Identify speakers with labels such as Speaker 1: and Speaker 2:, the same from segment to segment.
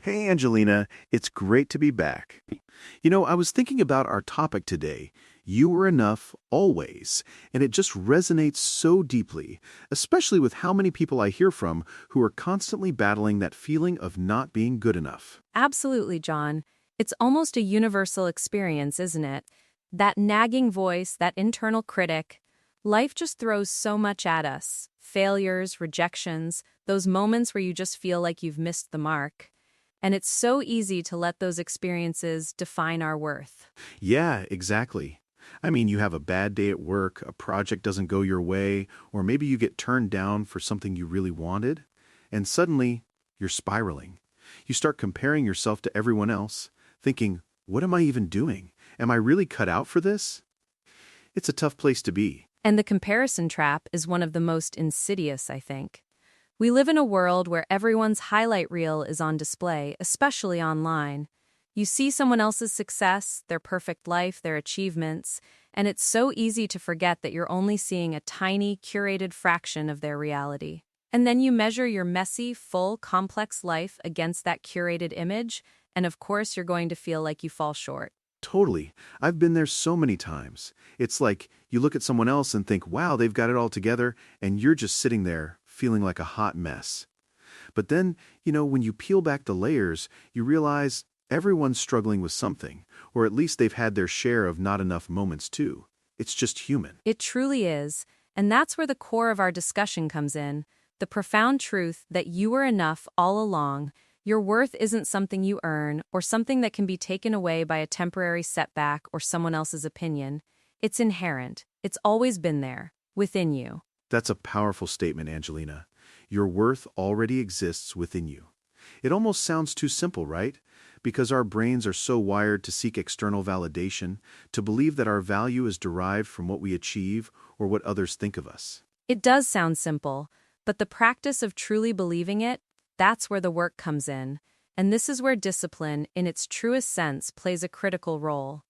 Speaker 1: Hey, Angelina, it's great to be back. I was thinking about our topic today. You were enough, always, and it just resonates so deeply, especially with how many people I hear from who are constantly battling that feeling of not being good enough.
Speaker 2: Absolutely, John. It's almost a universal experience, isn't it? That nagging voice, that internal critic. Life just throws so much at us. Failures, rejections, those moments where you just feel like you've missed the mark. And it's so easy to let those experiences define our worth.
Speaker 1: Yeah, exactly. I mean, you have a bad day at work, a project doesn't go your way, or maybe you get turned down for something you really wanted, and suddenly you're spiraling. You start comparing yourself to everyone else, thinking, what am I even doing? Am I really cut out for this? It's a tough place to be.
Speaker 2: And the comparison trap is one of the most insidious, I think. We live in a world where everyone's highlight reel is on display, especially online. You see someone else's success, their perfect life, their achievements, and it's so easy to forget that you're only seeing a tiny, curated fraction of their reality. And then you measure your messy, full, complex life against that curated image, and of course you're going to feel like you fall short.
Speaker 1: Totally. I've been there so many times. It's like you look at someone else and think, wow, they've got it all together, and you're just sitting there feeling like a hot mess. But then, when you peel back the layers, you realize everyone's struggling with something, or at least they've had their share of not enough moments too. It's just human.
Speaker 2: It truly is, and that's where the core of our discussion comes in, the profound truth that you are enough all along. Your worth isn't something you earn or something that can be taken away by a temporary setback or someone else's opinion. It's inherent. It's always been there, within you.
Speaker 1: That's a powerful statement, Angelina. Your worth already exists within you. It almost sounds too simple, right? Because our brains are so wired to seek external validation, to believe that our value is derived from what we achieve or what others think of us.
Speaker 2: It does sound simple, but the practice of truly believing it, that's where the work comes in. And this is where discipline, in its truest sense, plays a critical role.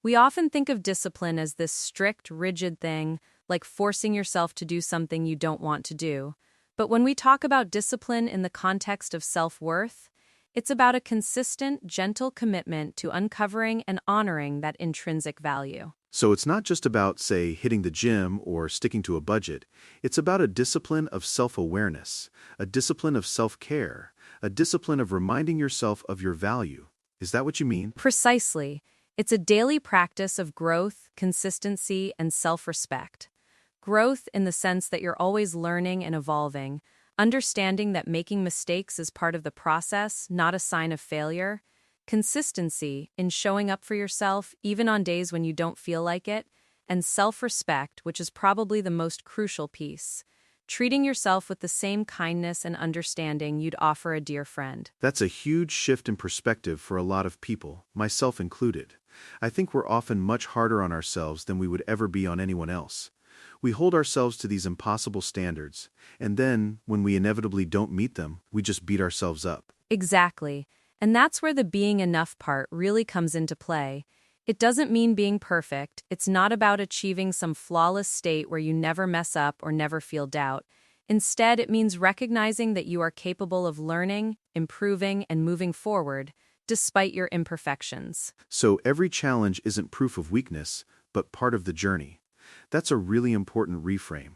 Speaker 2: We often think of discipline as this strict, rigid thing, like forcing yourself to do something you don't want to do. But when we talk about discipline in the context of self-worth, it's about a consistent, gentle commitment to uncovering and honoring that intrinsic value.
Speaker 1: So it's not just about, say, hitting the gym or sticking to a budget. It's about a discipline of self-awareness, a discipline of self-care, a discipline of reminding yourself of your value. Is that what you mean?
Speaker 2: Precisely. It's a daily practice of growth, consistency, and self-respect. Growth in the sense that you're always learning and evolving, understanding that making mistakes is part of the process, not a sign of failure. Consistency in showing up for yourself even on days when you don't feel like it. And self-respect, which is probably the most crucial piece. Treating yourself with the same kindness and understanding you'd offer a dear friend.
Speaker 1: That's a huge shift in perspective for a lot of people, myself included. I think we're often much harder on ourselves than we would ever be on anyone else. We hold ourselves to these impossible standards, and then, when we inevitably don't meet them, we just beat ourselves up.
Speaker 2: Exactly. And that's where the being enough part really comes into play. It doesn't mean being perfect. It's not about achieving some flawless state where you never mess up or never feel doubt. Instead, it means recognizing that you are capable of learning, improving, and moving forward, despite your imperfections.
Speaker 1: So every challenge isn't proof of weakness, but part of the journey. That's a really important reframe.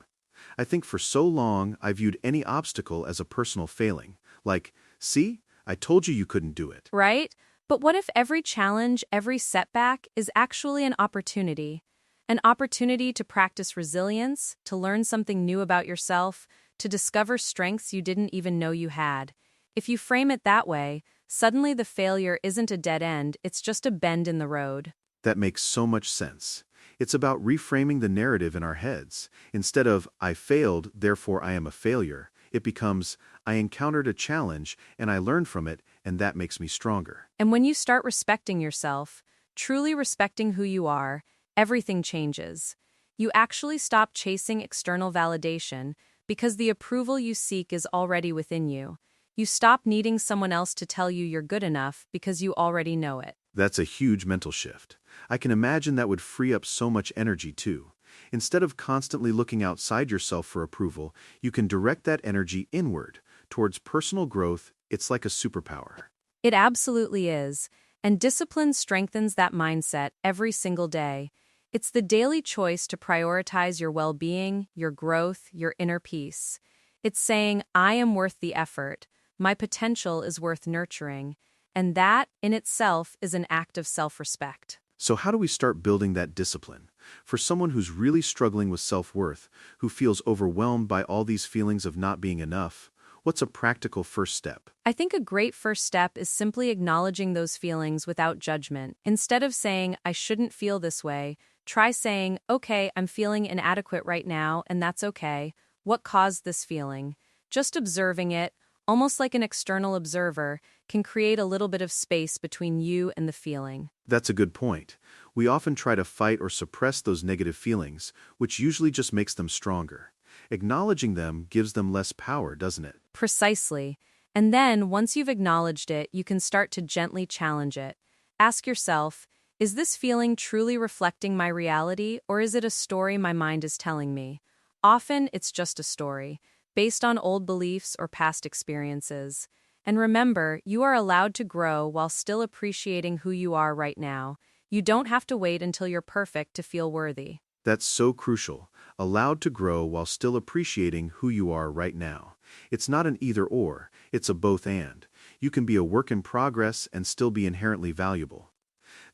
Speaker 1: I think for so long I viewed any obstacle as a personal failing. Like, see, I told you you couldn't do it.
Speaker 2: Right? But what if every challenge, every setback is actually an opportunity? An opportunity to practice resilience, to learn something new about yourself, to discover strengths you didn't even know you had. If you frame it that way, suddenly the failure isn't a dead end, it's just a bend in the road.
Speaker 1: That makes so much sense. It's about reframing the narrative in our heads. Instead of, I failed, therefore I am a failure, it becomes, I encountered a challenge and I learned from it, and that makes me stronger.
Speaker 2: And when you start respecting yourself, truly respecting who you are, everything changes. You actually stop chasing external validation because the approval you seek is already within you. You stop needing someone else to tell you you're good enough because you already know it.
Speaker 1: That's a huge mental shift. I can imagine that would free up so much energy too. Instead of constantly looking outside yourself for approval, you can direct that energy inward, towards personal growth. It's like a superpower.
Speaker 2: It absolutely is, and discipline strengthens that mindset every single day. It's the daily choice to prioritize your well-being, your growth, your inner peace. It's saying, I am worth the effort, my potential is worth nurturing, and that, in itself, is an act of self-respect.
Speaker 1: So how do we start building that discipline? For someone who's really struggling with self-worth, who feels overwhelmed by all these feelings of not being enough, what's a practical first step?
Speaker 2: I think a great first step is simply acknowledging those feelings without judgment. Instead of saying, I shouldn't feel this way, try saying, okay, I'm feeling inadequate right now, and that's okay. What caused this feeling? Just observing it, almost like an external observer, can create a little bit of space between you and the feeling.
Speaker 1: That's a good point. We often try to fight or suppress those negative feelings, which usually just makes them stronger. Acknowledging them gives them less power, doesn't it?
Speaker 2: Precisely. And then, once you've acknowledged it, you can start to gently challenge it. Ask yourself, is this feeling truly reflecting my reality, or is it a story my mind is telling me? Often, it's just a story, based on old beliefs or past experiences. And remember, you are allowed to grow while still appreciating who you are right now. You don't have to wait until you're perfect to feel worthy.
Speaker 1: That's so crucial. Allowed to grow while still appreciating who you are right now. It's not an either-or, it's a both-and. You can be a work in progress and still be inherently valuable.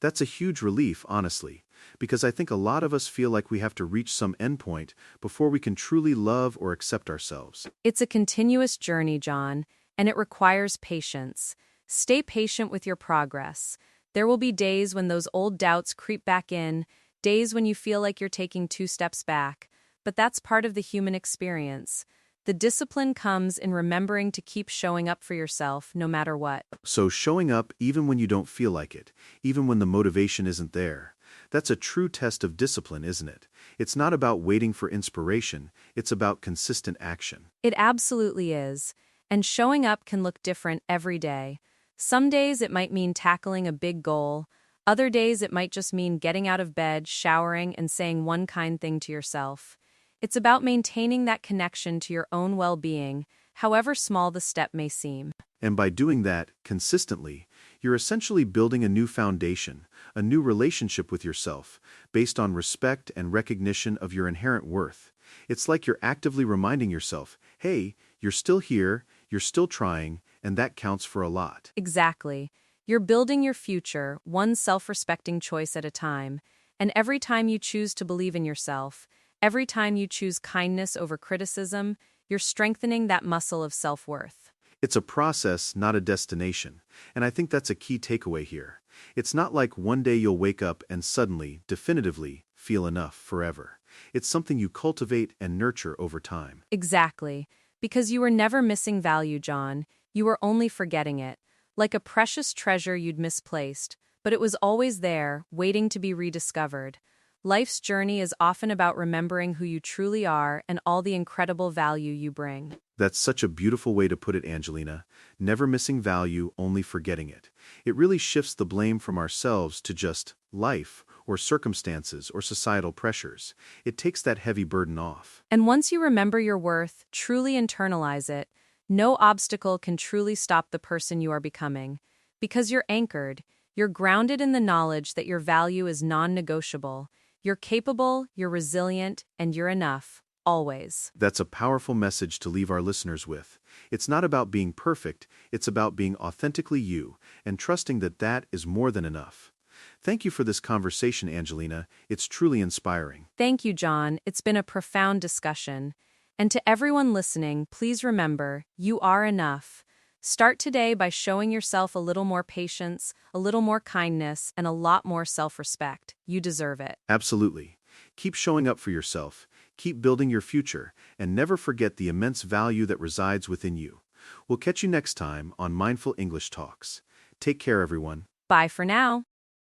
Speaker 1: That's a huge relief, honestly, because I think a lot of us feel like we have to reach some endpoint before we can truly love or accept ourselves.
Speaker 2: It's a continuous journey, John, and it requires patience. Stay patient with your progress. There will be days when those old doubts creep back in, days when you feel like you're taking 2 steps back, but that's part of the human experience. The discipline comes in remembering to keep showing up for yourself no matter what.
Speaker 1: So showing up even when you don't feel like it, even when the motivation isn't there, that's a true test of discipline, isn't it? It's not about waiting for inspiration, it's about consistent action.
Speaker 2: It absolutely is, and showing up can look different every day. Some days it might mean tackling a big goal. Other days it might just mean getting out of bed, showering, and saying one kind thing to yourself. It's about maintaining that connection to your own well-being, however small the step may seem.
Speaker 1: And by doing that consistently, you're essentially building a new foundation, a new relationship with yourself, based on respect and recognition of your inherent worth. It's like you're actively reminding yourself, hey, you're still here, you're still trying, and that counts for a lot.
Speaker 2: Exactly. You're building your future, one self-respecting choice at a time, and every time you choose to believe in yourself, every time you choose kindness over criticism, you're strengthening that muscle of self-worth.
Speaker 1: It's a process, not a destination, and I think that's a key takeaway here. It's not like one day you'll wake up and suddenly, definitively, feel enough forever. It's something you cultivate and nurture over time.
Speaker 2: Exactly. Because you were never missing value, John. You were only forgetting it. Like a precious treasure you'd misplaced, but it was always there, waiting to be rediscovered. Life's journey is often about remembering who you truly are and all the incredible value you bring.
Speaker 1: That's such a beautiful way to put it, Angelina. Never missing value, only forgetting it. It really shifts the blame from ourselves to just life, or circumstances, or societal pressures. It takes that heavy burden off.
Speaker 2: And once you remember your worth, truly internalize it, no obstacle can truly stop the person you are becoming. Because you're anchored, you're grounded in the knowledge that your value is non-negotiable. You're capable, you're resilient, and you're enough, always.
Speaker 1: That's a powerful message to leave our listeners with. It's not about being perfect, it's about being authentically you, and trusting that that is more than enough. Thank you for this conversation, Angelina. It's truly inspiring.
Speaker 2: Thank you, John. It's been a profound discussion. And to everyone listening, please remember, you are enough. Start today by showing yourself a little more patience, a little more kindness, and a lot more self-respect. You deserve it.
Speaker 1: Absolutely. Keep showing up for yourself, keep building your future, and never forget the immense value that resides within you. We'll catch you next time on Mindful English Talks. Take care, everyone.
Speaker 2: Bye for now.